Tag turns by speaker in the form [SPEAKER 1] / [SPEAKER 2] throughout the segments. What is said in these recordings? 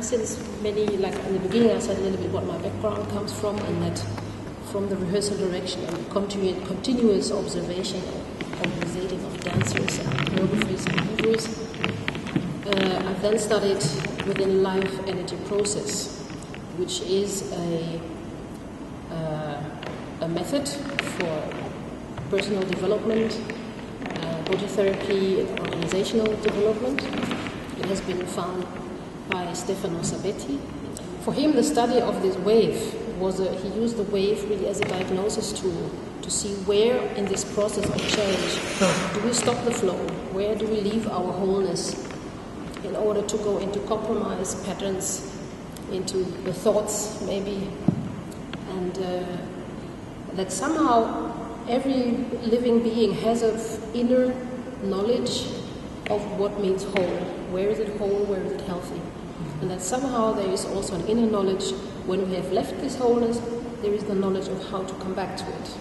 [SPEAKER 1] since many, like in the beginning I said a little bit what my background comes from, and that from the rehearsal direction and the continuous observation of observing of dancers and choreographers and movers. I've then studied within life energy process, which is a method for personal development, body therapy, and organizational development. It has been found by Stefano Sabetti. For him, the study of this wave was he used the wave really as a diagnosis tool to see where in this process of change do we stop the flow, where do we leave our wholeness in order to go into compromise patterns, into the thoughts maybe, and that somehow every living being has an inner knowledge of what means whole. Where is it whole, where is it healthy? And that somehow there is also an inner knowledge, when we have left this wholeness, there is the knowledge of how to come back to it.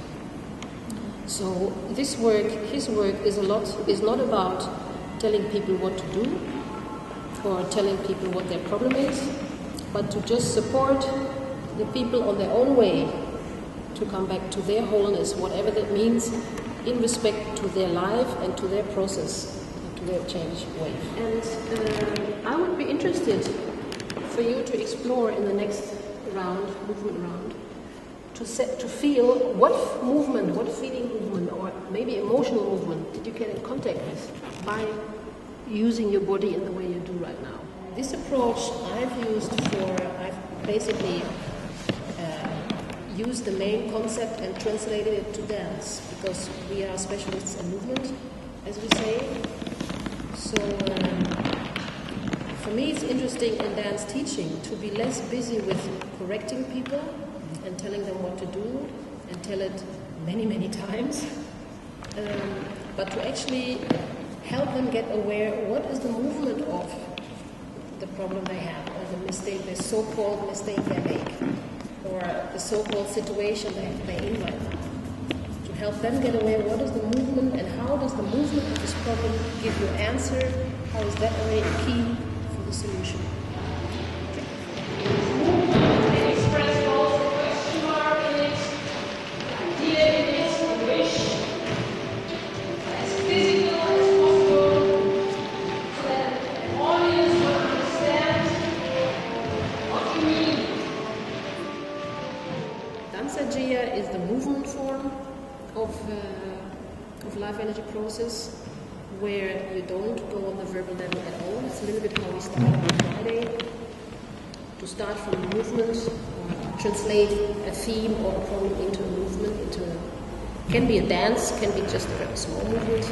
[SPEAKER 1] So this work, his work, is not about telling people what to do or telling people what their problem is, but to just support the people on their own way to come back to their wholeness, whatever that means, in respect to their life and to their process, and to their change wave. And I would be interested for you to explore in the next round, movement round, to feel what movement, what feeling movement, or maybe emotional movement that you get in contact with by using your body in the way you do right now. This approach I've basically used the main concept and translated it to dance, because we are specialists in movement, as we say. So for me it's interesting in dance teaching to be less busy with correcting people and telling them what to do, and tell it many, many times, but to actually help them get aware what is the movement of the problem they have, or the mistake, the so-called mistake they make, or the so-called situation they're in right now. To help them get aware what is the movement, and how does the movement of this problem give you an answer, how is that already a key for the solution. Is the movement form of life energy process, where you don't go on the verbal level at all. It's a little bit how we started on Friday, to start from the movement, or translate a theme or a problem into a movement, can be a dance, can be just a small movement,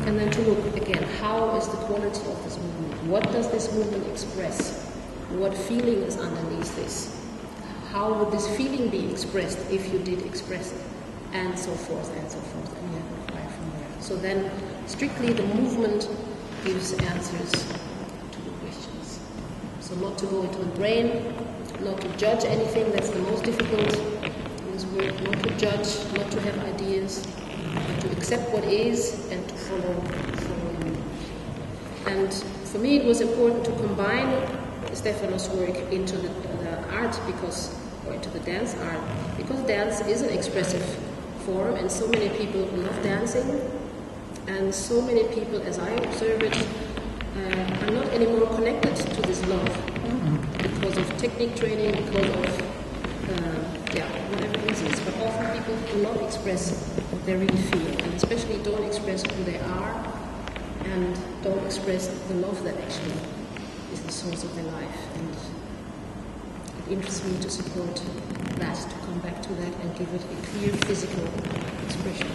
[SPEAKER 1] and then to look again, how is the quality of this movement? What does this movement express? What feeling is underneath this? How would this feeling be expressed if you did express it? And so forth, and so forth, and you inquire from there. So then, strictly the movement gives answers to the questions. So not to go into the brain, not to judge anything, that's the most difficult in this work, not to judge, not to have ideas, but to accept what is and to follow you. And for me it was important to combine Stefano's work into the art, or into the dance art, because dance is an expressive form, and so many people love dancing, and so many people, as I observe it, are not anymore connected to this love because of technique training, because of whatever reasons. But often people do not express what they really feel, and especially don't express who they are, and don't express the love that actually is the source of their life. And it interests me to support that, to come back to that and give it a clear physical expression.